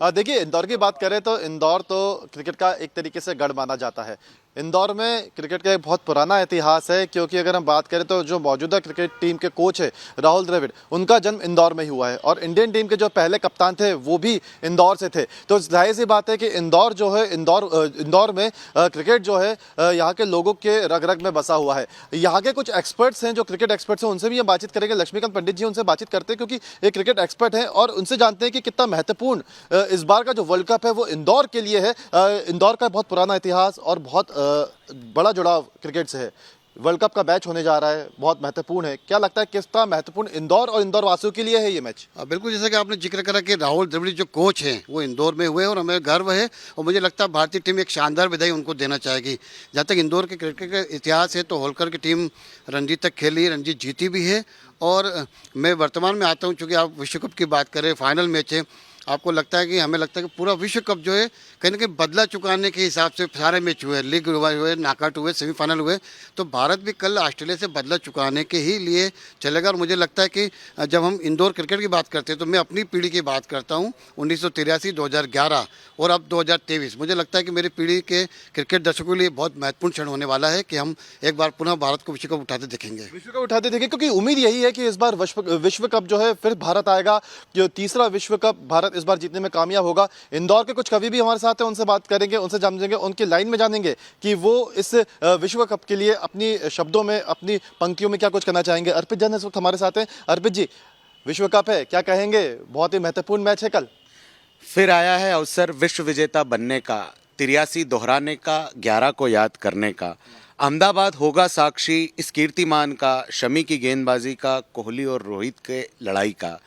देखिए, इंदौर की बात करें तो इंदौर तो क्रिकेट का एक तरीके से गढ़ माना जाता है। इंदौर में क्रिकेट का एक बहुत पुराना इतिहास है, क्योंकि अगर हम बात करें तो जो मौजूदा क्रिकेट टीम के कोच है राहुल द्रविड़, उनका जन्म इंदौर में ही हुआ है और इंडियन टीम के जो पहले कप्तान थे वो भी इंदौर से थे। तो जाहिर सी बात है कि इंदौर जो है इंदौर में क्रिकेट जो है यहाँ के लोगों के रग रग में बसा हुआ है। यहाँ के कुछ एक्सपर्ट्स हैं, जो क्रिकेट एक्सपर्ट्स हैं, उनसे भी हम बातचीत करेंगे। लक्ष्मीकांत पंडित जी, उनसे बातचीत करते हैं क्योंकि ये क्रिकेट एक्सपर्ट हैं और उनसे जानते हैं कि कितना महत्वपूर्ण इस बार का जो वर्ल्ड कप है वो इंदौर के लिए है। इंदौर का बहुत पुराना इतिहास और बहुत बड़ा जुड़ाव क्रिकेट से है। वर्ल्ड कप का मैच होने जा रहा है, बहुत महत्वपूर्ण है। क्या लगता है कितना महत्वपूर्ण इंदौर और इंदौर वासियों के लिए है ये मैच? बिल्कुल, जैसा कि आपने जिक्र करा कि राहुल द्रविड़ जो कोच हैं वो इंदौर में हुए और हमें गर्व है और मुझे लगता है भारतीय टीम एक शानदार विदाई उनको देना चाहेगी। जहाँ तक इंदौर के क्रिकेट का इतिहास है तो होलकर की टीम रणजी तक खेली, रणजी जीती भी है। और मैं वर्तमान में आता हूँ, चूँकि आप विश्व कप की बात करें, फाइनल मैच है। आपको लगता है कि हमें लगता है कि पूरा विश्व कप जो है कहीं ना कहीं बदला चुकाने के हिसाब से सारे मैच हुए, लीग हुए, नॉकआउट हुए, सेमीफाइनल हुए। तो भारत भी कल ऑस्ट्रेलिया से बदला चुकाने के ही लिए चलेगा। और मुझे लगता है कि जब हम इंदौर क्रिकेट की बात करते हैं तो मैं अपनी पीढ़ी की बात करता हूँ, 1983, 2011 और अब 2023। मुझे लगता है कि मेरी पीढ़ी के क्रिकेट दर्शकों के लिए बहुत महत्वपूर्ण क्षण होने वाला है कि हम एक बार पुनः भारत को विश्व कप उठाते देखेंगे। विश्व कप उठाते देखें, क्योंकि उम्मीद यही है कि इस बार विश्व कप जो है फिर भारत आएगा। जो तीसरा विश्व कप भारत इस बार जीतने में कामयाब होगा। इंदौर के कुछ कवि भी हमारे साथ हैं, उनसे बात करेंगे, उनसे जानेंगे, उनकी लाइन में जानेंगे कि वो इस विश्व कप के लिए अपनी शब्दों में, अपनी पंक्तियों में क्या कुछ करना चाहेंगे। अर्पित जैन इस वक्त हमारे साथ हैं। अर्पित जी, विश्व कप है, क्या कहेंगे? बहुत ही महत्वपूर्ण मैच है कल। फिर आया है अवसर विश्व विजेता बनने का, 83 दोहराने का, 11 को याद करने का। अहमदाबाद होगा साक्षी इस कीर्तिमान का, शमी की गेंदबाजी का, कोहली और रोहित के लड़ाई का।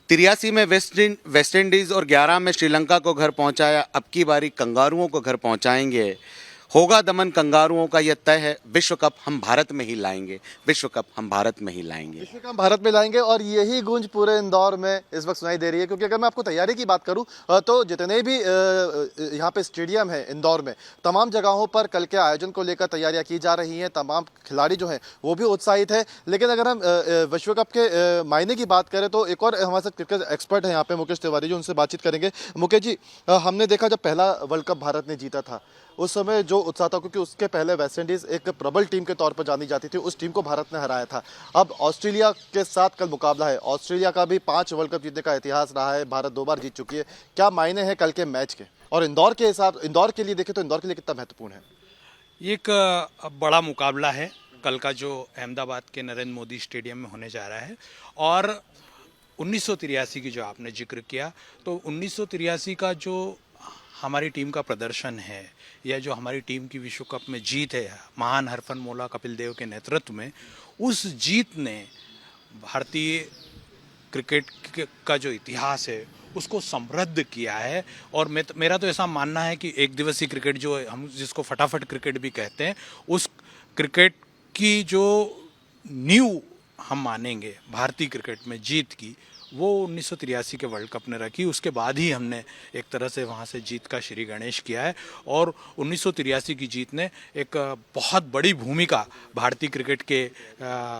83 में वेस्ट इंडीज और 11 में श्रीलंका को घर पहुंचाया। अब की बारी कंगारुओं को घर पहुंचाएंगे। होगा दमन कंगारुओं का, यह तय है। विश्व कप हम भारत में ही लाएंगे, विश्व कप हम भारत में ही लाएंगे। विश्व कप भारत में लाएंगे और यही गूंज पूरे इंदौर में इस वक्त सुनाई दे रही है। क्योंकि अगर मैं आपको तैयारी की बात करूं तो जितने भी यहाँ पे स्टेडियम है इंदौर में, तमाम जगहों पर कल के आयोजन को लेकर तैयारियां की जा रही हैं। तमाम खिलाड़ी जो हैं वो भी उत्साहित है। लेकिन अगर हम विश्व कप के मायने की बात करें तो एक और हमारे साथ क्रिकेट एक्सपर्ट है यहाँ पे, मुकेश तिवारी जी, उनसे बातचीत करेंगे। मुकेश जी, हमने देखा जब पहला वर्ल्ड कप भारत ने जीता था उस समय जो उत्साह था, क्योंकि उसके पहले वेस्टइंडीज एक प्रबल टीम के तौर पर जानी जाती थी, उस टीम को भारत ने हराया था। अब ऑस्ट्रेलिया के साथ कल मुकाबला है। ऑस्ट्रेलिया का भी 5 वर्ल्ड कप जीतने का इतिहास रहा है, भारत 2 बार जीत चुकी है। क्या मायने हैं कल के मैच के? और इंदौर के हिसाब, इंदौर के लिए देखें तो इंदौर के लिए कितना महत्वपूर्ण है? एक बड़ा मुकाबला है कल का, जो अहमदाबाद के नरेंद्र मोदी स्टेडियम में होने जा रहा है। और 1983 की जो आपने जिक्र किया, तो 1983 का जो हमारी टीम का प्रदर्शन है या जो हमारी टीम की विश्व कप में जीत है, महान हरफनमौला कपिल देव के नेतृत्व में, उस जीत ने भारतीय क्रिकेट का जो इतिहास है उसको समृद्ध किया है। और मेरा तो ऐसा मानना है कि एक दिवसीय क्रिकेट, जो हम जिसको फटाफट क्रिकेट भी कहते हैं, उस क्रिकेट की जो नींव हम मानेंगे भारतीय क्रिकेट में जीत की, वो 1983 के वर्ल्ड कप ने रखी। उसके बाद ही हमने एक तरह से वहाँ से जीत का श्री गणेश किया है। और 1983 की जीत ने एक बहुत बड़ी भूमिका भारतीय क्रिकेट के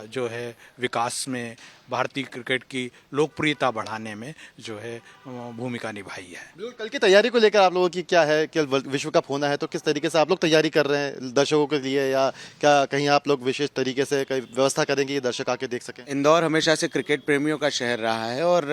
जो है विकास में, भारतीय क्रिकेट की लोकप्रियता बढ़ाने में जो है भूमिका निभाई है। बिल्कुल, कल की तैयारी को लेकर आप लोगों की क्या है? कल विश्व कप होना है तो किस तरीके से आप लोग तैयारी कर रहे हैं दर्शकों के लिए, या क्या कहीं आप लोग विशेष तरीके से कहीं व्यवस्था करेंगे कि दर्शक आके देख सकें? इंदौर हमेशा से क्रिकेट प्रेमियों का शहर रहा है और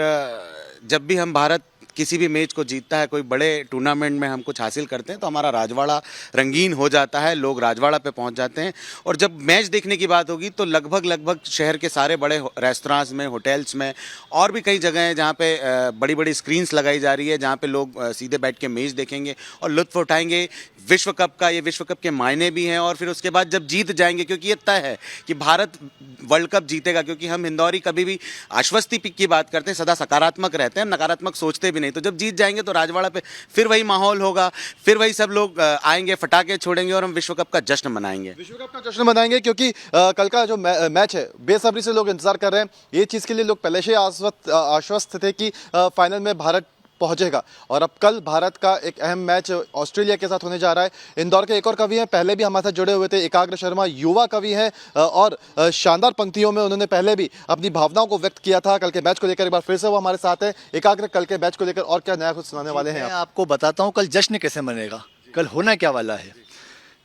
जब भी हम भारत किसी भी मैच को जीतता है, कोई बड़े टूर्नामेंट में हम कुछ हासिल करते हैं, तो हमारा राजवाड़ा रंगीन हो जाता है, लोग राजवाड़ा पे पहुंच जाते हैं। और जब मैच देखने की बात होगी तो लगभग शहर के सारे बड़े रेस्टोरेंट्स में, होटल्स में और भी कई जगह हैं जहाँ पे बड़ी बड़ी स्क्रीन्स लगाई जा रही है, जहाँ पे लोग सीधे बैठ के मैच देखेंगे और लुत्फ उठाएंगे विश्व कप का। ये विश्व कप के मायने भी हैं और फिर उसके बाद जब जीत जाएंगे, क्योंकि ये तय है कि भारत वर्ल्ड कप जीतेगा, क्योंकि हम इंदौरी कभी भी आश्वस्ति की बात करते हैं, सदा सकारात्मक रहते हैं, नकारात्मक सोचते भी नहीं। तो जब जीत जाएंगे तो राजवाड़ा पे फिर वही माहौल होगा, फिर वही सब लोग आएंगे, फटाके छोड़ेंगे और हम विश्व कप का जश्न मनाएंगे। विश्व कप का जश्न मनाएंगे, क्योंकि कल का जो मैच है बेसब्री से लोग इंतजार कर रहे हैं। ये चीज़ के लिए लोग पहले से आश्वस्त थे कि फाइनल में भारत पहुंचेगा। और अब कल भारत का एक अहम मैच ऑस्ट्रेलिया के साथ होने जा रहा है। इंदौर के एक और कवि हैं, पहले भी हमारे साथ जुड़े हुए थे, एकाग्र शर्मा, युवा कवि हैं और शानदार पंक्तियों में उन्होंने पहले भी अपनी भावनाओं को व्यक्त किया था कल के मैच को लेकर। एक बार फिर से वो हमारे साथ हैं। एकाग्र, कल के मैच को लेकर और क्या नया कुछ सुनाने वाले हैं मैं आप? आपको बताता हूँ कल जश्न कैसे मनेगा। कल होना क्या वाला है,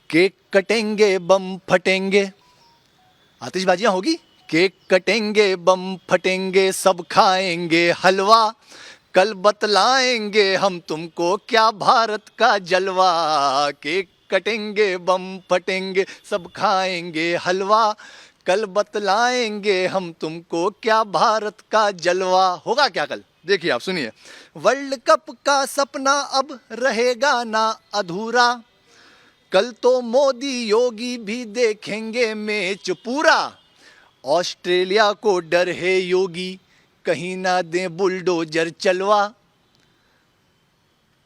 केक कटेंगे, बम फटेंगे, आतिशबाजियां होगी, केक कटेंगे, बम फटेंगे, सब खाएंगे हलवा, कल बतलाएंगे हम तुमको क्या भारत का जलवा। केक कटेंगे, बम फटेंगे, सब खाएंगे हलवा, कल बतलाएंगे हम तुमको क्या भारत का जलवा। होगा क्या कल, देखिए आप सुनिए। वर्ल्ड कप का सपना अब रहेगा ना अधूरा, कल तो मोदी योगी भी देखेंगे मैच पूरा, ऑस्ट्रेलिया को डर है योगी, कहीं ना दे बुलडोजर चलवा,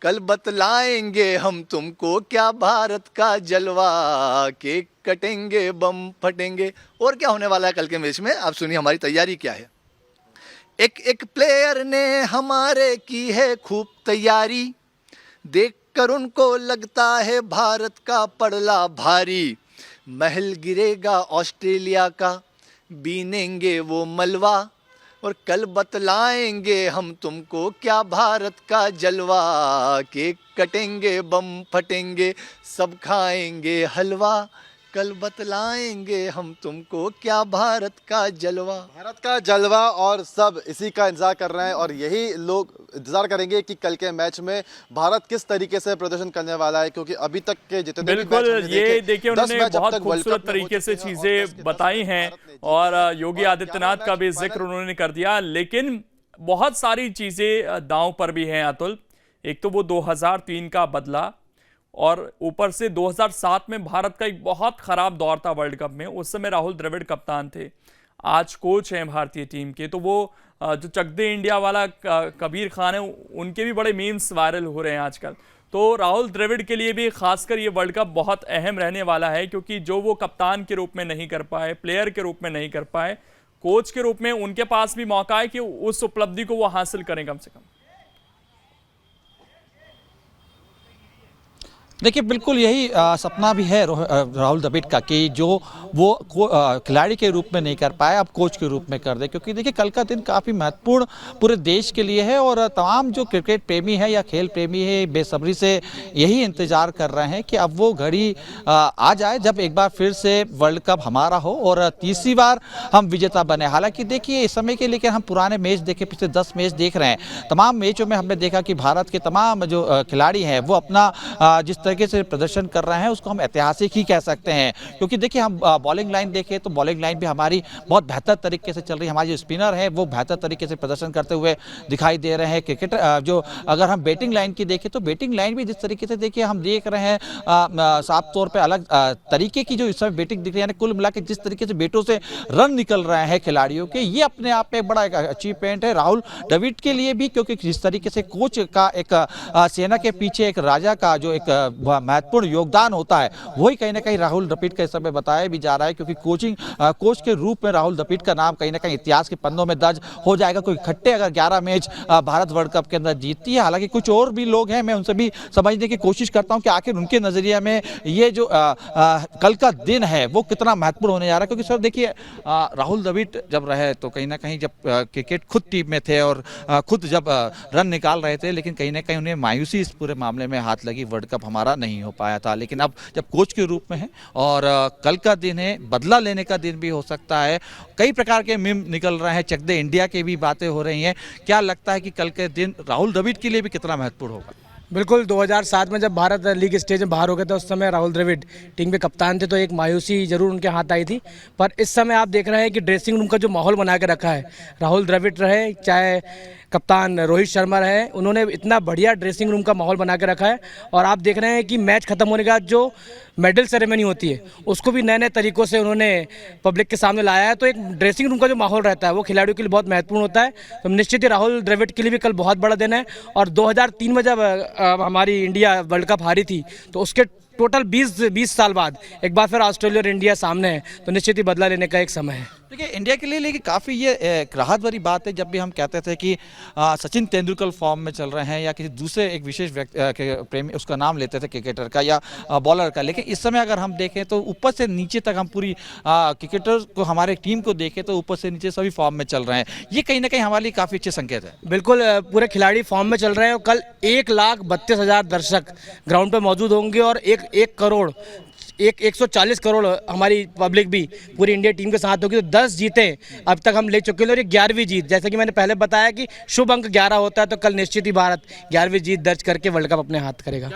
कल बतलाएंगे हम तुमको क्या भारत का जलवा, केक कटेंगे, बम फटेंगे। और क्या होने वाला है कल के मैच में, आप सुनिए हमारी तैयारी क्या है। एक एक प्लेयर ने हमारे की है खूब तैयारी, देखकर उनको लगता है भारत का पड़ला भारी, महल गिरेगा ऑस्ट्रेलिया का, बीनेंगे वो मलबा, और कल बतलाएंगे हम तुमको क्या भारत का जलवा, केक कटेंगे, बम फटेंगे, सब खाएंगे हलवा, कल बतलाएंगे हम तुमको क्या भारत का जलवा। भारत का जलवा और सब इसी का इंतजार कर रहे हैं और यही लोग इंतजार करेंगे कि कल के मैच में भारत किस तरीके से प्रदर्शन करने वाला है, क्योंकि अभी तक के जितने भी बिल्कुल मैच हमने ये देखे, देखिए 10 उन्होंने मैच अब बहुत तक वर्ल्ड खूबसूरत कप में हो तरीके से चुके हैं और चीजें 10 के 10 बताई मैच हैं भारत ने जीते और हैं। योगी और आदित्यनाथ 11 का भी मैच जिक्र उन्होंने कर दिया, लेकिन बहुत सारी चीजें दांव पर भी हैं अतुल। एक तो वो 2003 का बदला और ऊपर से 2007 में भारत का एक बहुत खराब दौर था वर्ल्ड कप में, उस समय राहुल द्रविड़ कप्तान थे, आज कोच हैं भारतीय टीम के। तो वो जो चक दे इंडिया वाला कबीर खान है, उनके भी बड़े मीम्स वायरल हो रहे हैं आजकल। तो राहुल द्रविड़ के लिए भी खासकर ये वर्ल्ड कप बहुत अहम रहने वाला है, क्योंकि जो वो कप्तान के रूप में नहीं कर पाए, प्लेयर के रूप में नहीं कर पाए, कोच के रूप में उनके पास भी मौका है कि उस उपलब्धि को वो हासिल करें कम से कम। देखिए बिल्कुल यही सपना भी है राहुल द्रविड़ का कि जो वो खिलाड़ी के रूप में नहीं कर पाए अब कोच के रूप में कर दे, क्योंकि देखिए कल का दिन काफ़ी महत्वपूर्ण पूरे देश के लिए है और तमाम जो क्रिकेट प्रेमी है या खेल प्रेमी है बेसब्री से यही इंतज़ार कर रहे हैं कि अब वो घड़ी आ जाए जब एक बार फिर से वर्ल्ड कप हमारा हो और तीसरी बार हम विजेता बने। हालांकि देखिए इस समय के लिए हम पुराने मैच देखे, पिछले 10 मैच देख रहे हैं, तमाम मैचों में हमने देखा कि भारत के तमाम जो खिलाड़ी हैं वो अपना जिस तरीके से प्रदर्शन कर रहे हैं उसको हम ऐतिहासिक ही कह सकते हैं। क्योंकि देखिए हम बॉलिंग लाइन देखें तो बॉलिंग लाइन भी हमारी बहुत बेहतर तरीके से चल रही है, हमारे जो स्पिनर हैं वो बेहतर तरीके से प्रदर्शन करते हुए दिखाई दे रहे हैं। क्रिकेट जो अगर हम बैटिंग लाइन की देखें तो बैटिंग लाइन भी जिस तरीके से देखिए हम देख रहे हैं साफ तौर पर अलग तरीके की जो इस समय बैटिंग दिख रही है, कुल मिला के जिस तरीके से बैटों से रन निकल रहे हैं खिलाड़ियों के, ये अपने आप में बड़ा एक अचीवमेंट है राहुल द्रविड़ के लिए भी, क्योंकि जिस तरीके से कोच का एक सेना के पीछे एक राजा का जो एक महत्वपूर्ण योगदान होता है वही कहीं ना कहीं राहुल द्रविड़ का इस समय बताया भी जा रहा है। क्योंकि कोच के रूप में राहुल द्रविड़ का नाम कहीं ना कहीं इतिहास के पन्नों में दर्ज हो जाएगा। कोई इकट्ठे अगर 11 मैच भारत वर्ल्ड कप के अंदर जीतती है, हालांकि कुछ और भी लोग हैं, मैं उनसे भी समझने की कोशिश करता हूं कि आखिर उनके नजरिए में ये जो कल का दिन है वो कितना महत्वपूर्ण होने जा रहा है। क्योंकि सर देखिए राहुल द्रविड़ जब रहे तो कहीं ना कहीं जब क्रिकेट खुद टीम में थे और खुद जब रन निकाल रहे थे, लेकिन कहीं ना कहीं उन्हें मायूसी इस पूरे मामले में हाथ लगी, वर्ल्ड कप हमारा नहीं हो पाया था। लेकिन अब जब कोच के रूप में है और कल का दिन है, बदला लेने का दिन भी हो सकता है, कई प्रकार के मीम निकल रहे हैं, चक दे इंडिया की भी बातें हो रही हैं। क्या लगता है कि कल के दिन राहुल द्रविड़ के लिए भी कितना महत्वपूर्ण होगा? बिल्कुल 2007 में जब भारत लीग स्टेज में बाहर हो गए थे उस समय राहुल द्रविड़ टीम के कप्तान थे, तो एक मायूसी जरूर उनके हाथ आई थी। पर इस समय आप देख रहे हैं कि ड्रेसिंग रूम का जो माहौल बना के रखा है, राहुल द्रविड़ रहे चाहे कप्तान रोहित शर्मा रहे, उन्होंने इतना बढ़िया ड्रेसिंग रूम का माहौल बना के रखा है। और आप देख रहे हैं कि मैच खत्म होने के बाद जो मेडल सेरेमनी होती है उसको भी नए नए तरीक़ों से उन्होंने पब्लिक के सामने लाया है। तो एक ड्रेसिंग रूम का जो माहौल रहता है वो खिलाड़ियों के लिए बहुत महत्वपूर्ण होता है। तो निश्चित ही राहुल द्रविड़ के लिए भी कल बहुत बड़ा दिन है। और 2003 में जब हमारी इंडिया वर्ल्ड कप हारी थी तो उसके टोटल 20 साल बाद एक बार फिर ऑस्ट्रेलिया और इंडिया सामने है, तो निश्चित ही बदला लेने का एक समय है। देखिए इंडिया के लिए लेकिन काफ़ी ये एक राहत भरी बात है, जब भी हम कहते थे कि सचिन तेंदुलकर फॉर्म में चल रहे हैं या किसी दूसरे एक विशेष व्यक्ति प्रेमी उसका नाम लेते थे क्रिकेटर का या बॉलर का, लेकिन इस समय अगर हम देखें तो ऊपर से नीचे तक हम पूरी क्रिकेटर को हमारे टीम को देखें तो ऊपर से नीचे सभी फॉर्म में चल रहे हैं। ये कहीं ना कहीं हमारे लिए काफ़ी अच्छे संकेत है। बिल्कुल, पूरे खिलाड़ी फॉर्म में चल रहे हैं और कल 1,32,000 दर्शक ग्राउंड पर मौजूद होंगे और 140 करोड़ हमारी पब्लिक भी पूरी इंडिया टीम के साथ होगी। तो 10 जीतें अब तक हम ले चुके हैं और ये 11वीं जीत, जैसे कि मैंने पहले बताया कि शुभ अंक 11 होता है, तो कल निश्चित ही भारत 11वीं जीत दर्ज करके वर्ल्ड कप अपने हाथ करेगा।